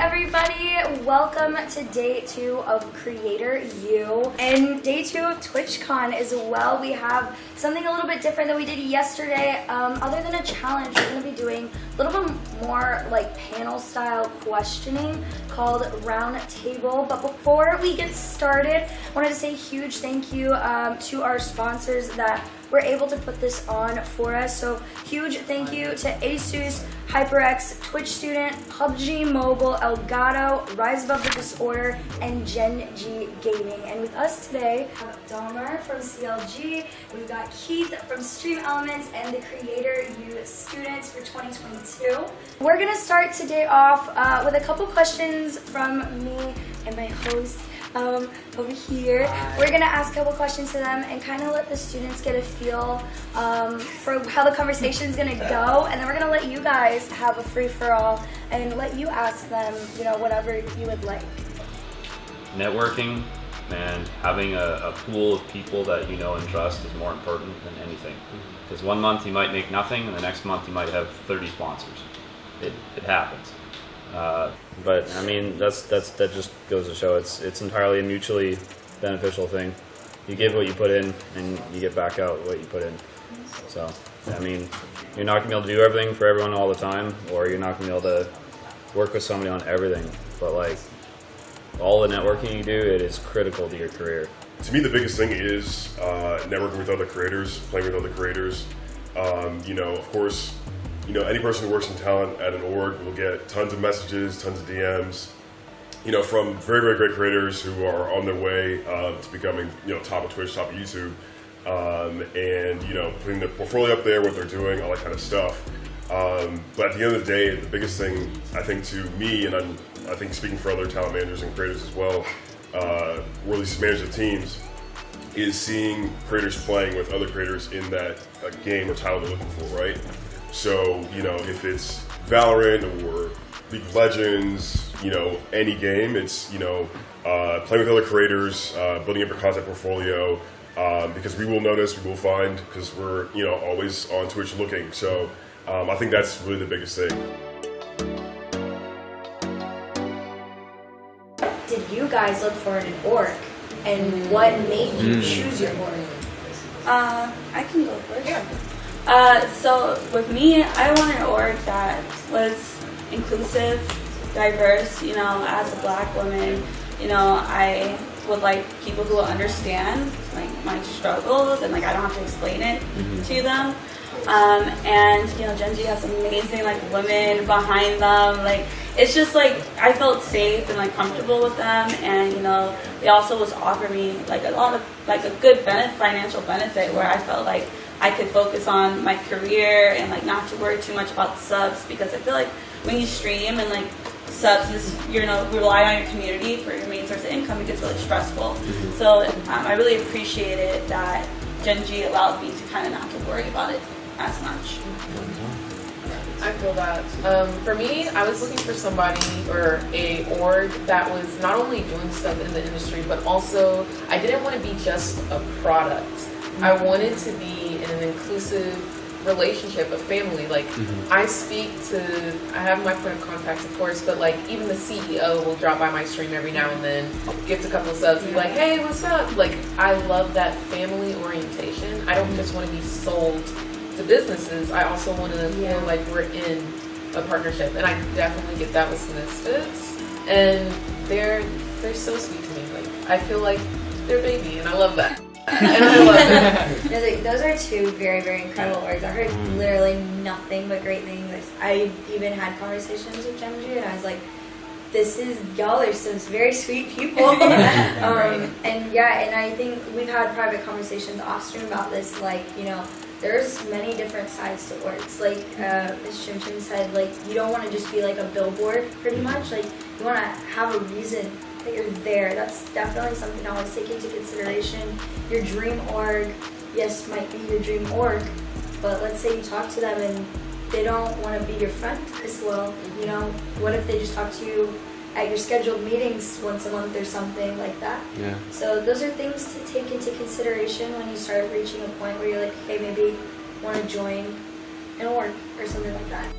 everybody, welcome to day 2 of CreatorU and day 2 of TwitchCon as well. We have something a little bit different than we did yesterday. Other than a challenge, we're going to be doing a little bit more like panel style questioning called Round Table. But before we get started, I wanted to say a huge thank you to our sponsors that were able to put this on for us. So huge thank you to ASUS, HyperX, Twitch Student, Pubgmobile, Elgato, Rise Above the Disorder, and GenG Gaming. And with us today, we have Dahmer from CLG, we've got Keith from Stream Elements, and the CreatorU students for 2022. We're gonna start today off with a couple questions from me and my host over here. We're gonna ask a couple questions to them and kind of let the students get a feel for how the conversation is gonna go, and then we're gonna let you guys have a free-for-all and let you ask them, you know, whatever you would like. Networking and having a pool of people that you know and trust is more important than anything. Because one month you might make nothing, and the next month you might have 30 sponsors. It happens. But I mean, that just goes to show it's entirely a mutually beneficial thing. You give what you put in, and you get back out what you put in. So I mean, you're not gonna be able to do everything for everyone all the time, or you're not gonna be able to work with somebody on everything. But like all the networking you do, it is critical to your career. To me, the biggest thing is networking with other creators, playing with other creators. You know, of course, you know, any person who works in talent at an org will get tons of messages, tons of DMs, you know, from very, very great creators who are on their way to becoming, you know, top of Twitch, top of YouTube, and, you know, putting their portfolio up there, what they're doing, all that kind of stuff. But at the end of the day, the biggest thing, I think, to me, and I think speaking for other talent managers and creators as well, or at least managers of teams, is seeing creators playing with other creators in that game or title they're looking for, right? So, you know, if it's Valorant or League of Legends, you know, any game, it's, you know, playing with other creators, building up your content portfolio, because we will notice, we will find, because we're, you know, always on Twitch looking. So I think that's really the biggest thing. Did you guys look for an org, and what made you choose your org? I can go first. Yeah. So with me, I wanted an org that was inclusive, diverse. You know, as a Black woman, you know, I would like people who will understand like my struggles, and like I don't have to explain it to them. And you know, GenG has amazing like women behind them. Like it's just like I felt safe and like comfortable with them, and you know, they also was offering me like a lot of like a good financial benefit where I felt like I could focus on my career and like not to worry too much about subs, because I feel like when you stream and like subs is, you know, rely on your community for your main source of income, it gets really stressful. So I really appreciated that GenG allowed me to kind of not to worry about it as much. I feel that. For me, I was looking for somebody or a org that was not only doing stuff in the industry, but also I didn't want to be just a product. I wanted to be in an inclusive relationship, a family. Like I have my point of contacts, of course, but like even the CEO will drop by my stream every now and then, gift a couple of subs, and be like, hey, what's up? Like I love that family orientation. I don't just want to be sold to businesses. I also want to feel like we're in a partnership, and I definitely get that with Misfits, and they're so sweet to me. Like I feel like they're baby, and I love that. And I love it. Those are two very, very incredible orgs. I heard literally nothing but great things. I even had conversations with GenG, and I was like, y'all are some very sweet people. And yeah, and I think we've had private conversations off stream about this, like, you know, there's many different sides to orgs. Like Ms. Chin said, like, you don't want to just be like a billboard, pretty much. Like, you want to have a reason that you're there. That's definitely something I always take into consideration. Your dream org, yes, might be your dream org, but let's say you talk to them and they don't want to be your friend as well. You know, what if they just talk to you at your scheduled meetings once a month or something like that? Yeah. So those are things to take into consideration when you start reaching a point where you're like, okay, maybe want to join an org or something like that.